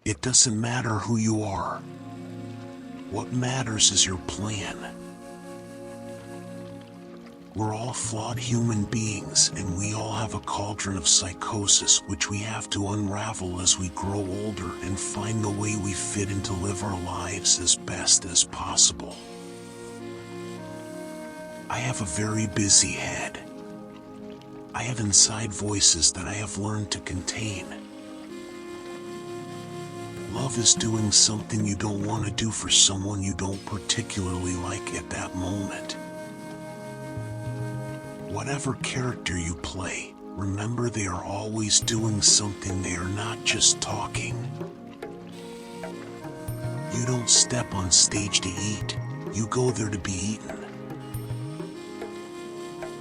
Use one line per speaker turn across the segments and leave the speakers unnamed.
It doesn't matter who you are. What matters is your plan. We're all flawed human beings, and we all have a cauldron of psychosis which we have to unravel as we grow older and find the way we fit in to live our lives as best as possible. I have a very busy head. I have inside voices that I have learned to contain. Love is doing something you don't want to do for someone you don't particularly like at that moment. Whatever character you play, remember they are always doing something, they are not just talking. You don't step on stage to eat, you go there to be eaten.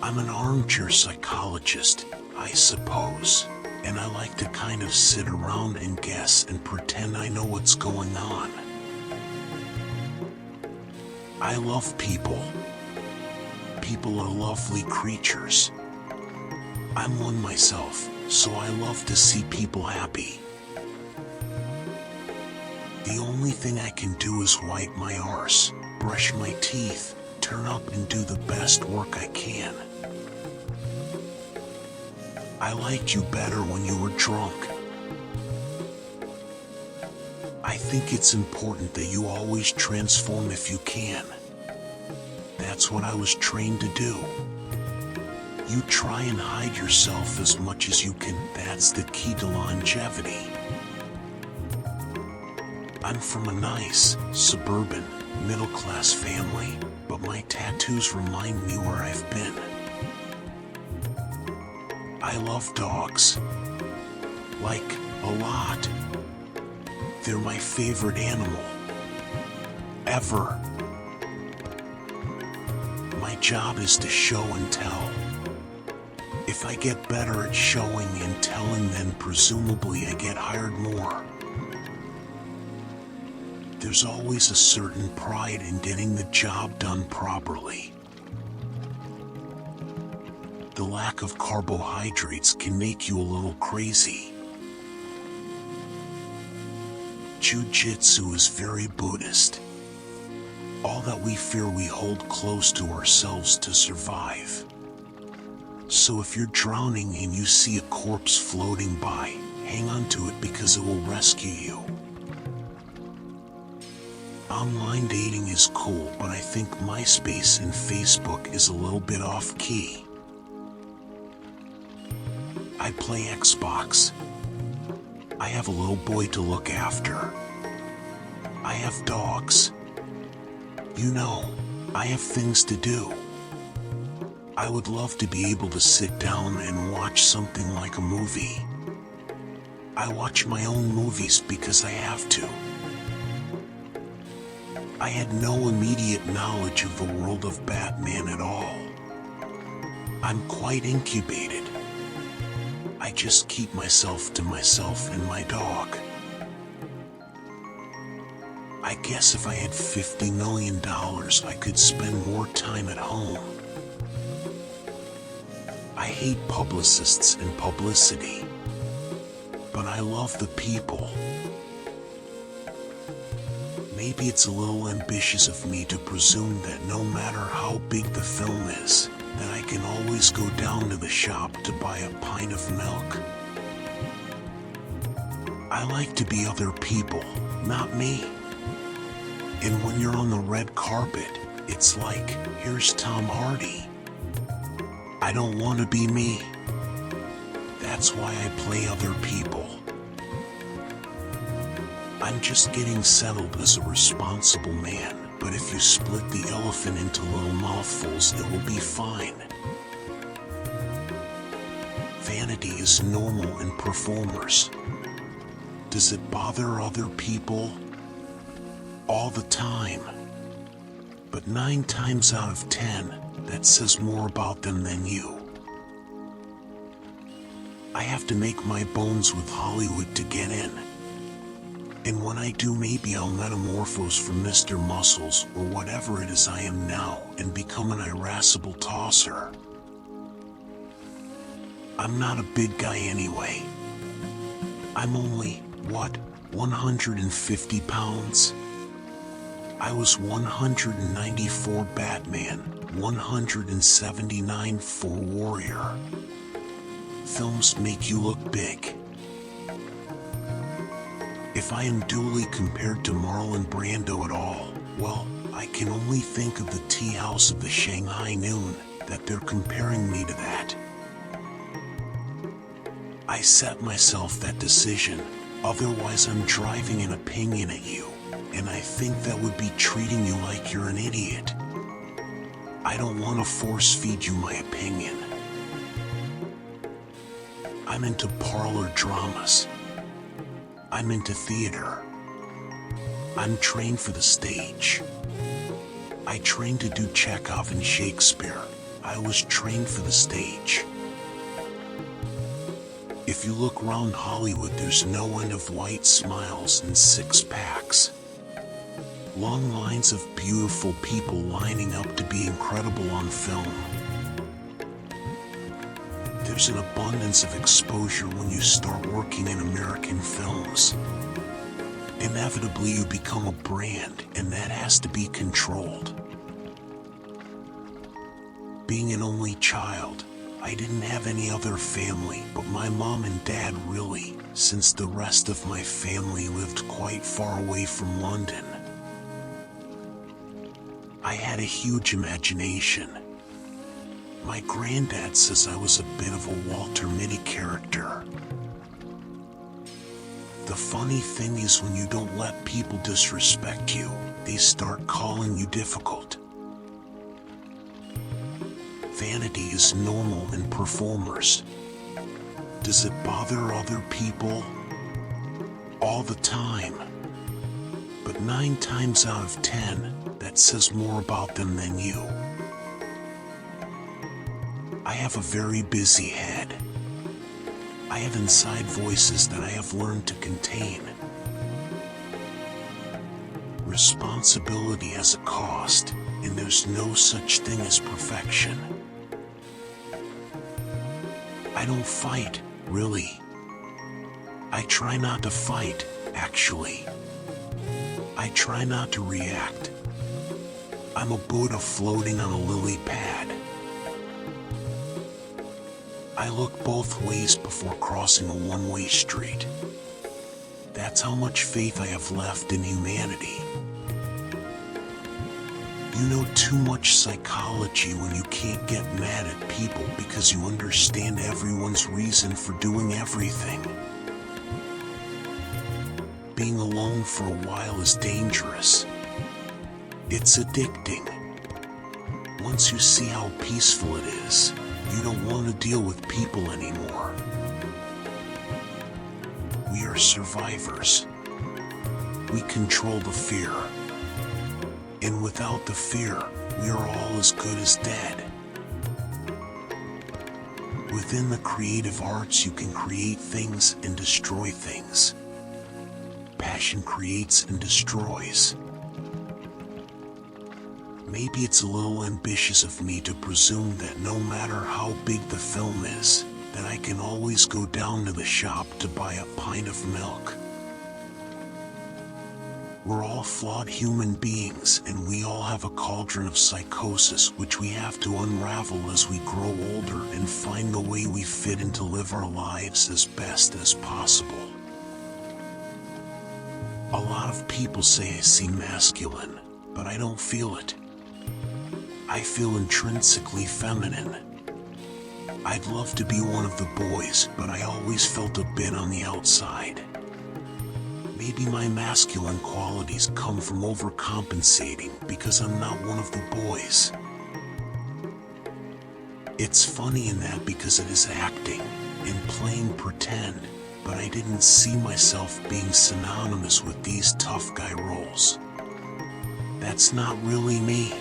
I'm an armchair psychologist, I suppose, and I like to kind of sit around and guess and pretend I know what's going on. I love people. People are lovely creatures. I'm one myself, so I love to see people happy. The only thing I can do is wipe my arse, brush my teeth, turn up and do the best work I can. I liked you better when you were drunk. I think it's important that you always transform if you can. That's what I was trained to do. You try and hide yourself as much as you can. That's the key to longevity. I'm from a nice, suburban, middle-class family, but my tattoos remind me where I've been. I love dogs. Like, a lot. They're my favorite animal. Ever. My job is to show and tell. If I get better at showing and telling, then presumably I get hired more. There's always a certain pride in getting the job done properly. The lack of carbohydrates can make you a little crazy. Jiu-jitsu is very Buddhist. All that we fear we hold close to ourselves to survive. So if you're drowning and you see a corpse floating by, hang on to it because it will rescue you. Online dating is cool, but I think MySpace and Facebook is a little bit off key. I play Xbox. I have a little boy to look after. I have dogs. You know, I have things to do. I would love to be able to sit down and watch something like a movie. I watch my own movies because I have to. I had no immediate knowledge of the world of Batman at all. I'm quite incubated. I just keep myself to myself and my dog. I guess if I had $50 million, I could spend more time at home. I hate publicists and publicity, but I love the people. Maybe it's a little ambitious of me to presume that no matter how big the film is, that I can always go down to the shop to buy a pint of milk. I like to be other people, not me. And when you're on the red carpet, it's like, here's Tom Hardy. I don't want to be me. That's why I play other people. I'm just getting settled as a responsible man, but if you split the elephant into little mouthfuls, it will be fine. Vanity is normal in performers. Does it bother other people? All the time. But 9 times out of 10, that says more about them than you. I have to make my bones with Hollywood to get in. And when I do, maybe I'll metamorphose from Mr. Muscles or whatever it is I am now and become an irascible tosser. I'm not a big guy anyway. I'm only, 150 pounds. I was 194 Batman, 179 for Warrior. Films make you look big. If I am duly compared to Marlon Brando at all, well, I can only think of the tea house of the Shanghai Noon, that they're comparing me to that. I set myself that decision, otherwise I'm driving an opinion at you, and I think that would be treating you like you're an idiot. I don't want to force feed you my opinion. I'm into parlor dramas. I'm into theater. I'm trained for the stage. I trained to do Chekhov and Shakespeare. I was trained for the stage. If you look around Hollywood, there's no end of white smiles and six-packs. Long lines of beautiful people lining up to be incredible on film. There's an abundance of exposure when you start working in American films. Inevitably, you become a brand, and that has to be controlled. Being an only child, I didn't have any other family, but my mom and dad really, since the rest of my family lived quite far away from London. I had a huge imagination. My granddad says I was a bit of a Walter Mitty character. The funny thing is, when you don't let people disrespect you, they start calling you difficult. Vanity is normal in performers. Does it bother other people? All the time. But 9 times out of 10, that says more about them than you. I have a very busy head. I have inside voices that I have learned to contain. Responsibility has a cost, and there's no such thing as perfection. I don't fight, really. I try not to fight, actually. I try not to react. I'm a Buddha floating on a lily pad. I look both ways before crossing a one-way street. That's how much faith I have left in humanity. You know too much psychology when you can't get mad at people because you understand everyone's reason for doing everything. Being alone for a while is dangerous. It's addicting. Once you see how peaceful it is, you don't want to deal with people anymore. We are survivors. We control the fear. And without the fear, we are all as good as dead. Within the creative arts, you can create things and destroy things. Passion creates and destroys. Maybe it's a little ambitious of me to presume that no matter how big the film is, that I can always go down to the shop to buy a pint of milk. We're all flawed human beings, and we all have a cauldron of psychosis which we have to unravel as we grow older and find the way we fit in to live our lives as best as possible. A lot of people say I seem masculine, but I don't feel it. I feel intrinsically feminine. I'd love to be one of the boys, but I always felt a bit on the outside. Maybe my masculine qualities come from overcompensating because I'm not one of the boys. It's funny in that because it is acting and playing pretend, but I didn't see myself being synonymous with these tough guy roles. That's not really me.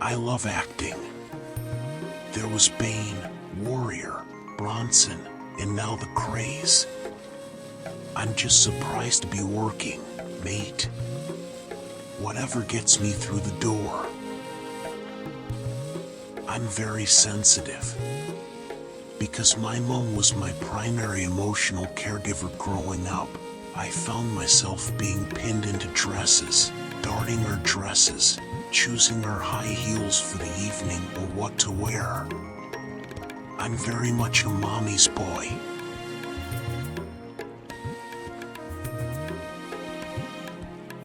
I love acting. There was Bane, Warrior, Bronson, and now the Craze. I'm just surprised to be working, mate. Whatever gets me through the door. I'm very sensitive. Because my mom was my primary emotional caregiver growing up, I found myself being pinned into dresses, darting her dresses, choosing her high heels for the evening or what to wear. I'm very much a mommy's boy.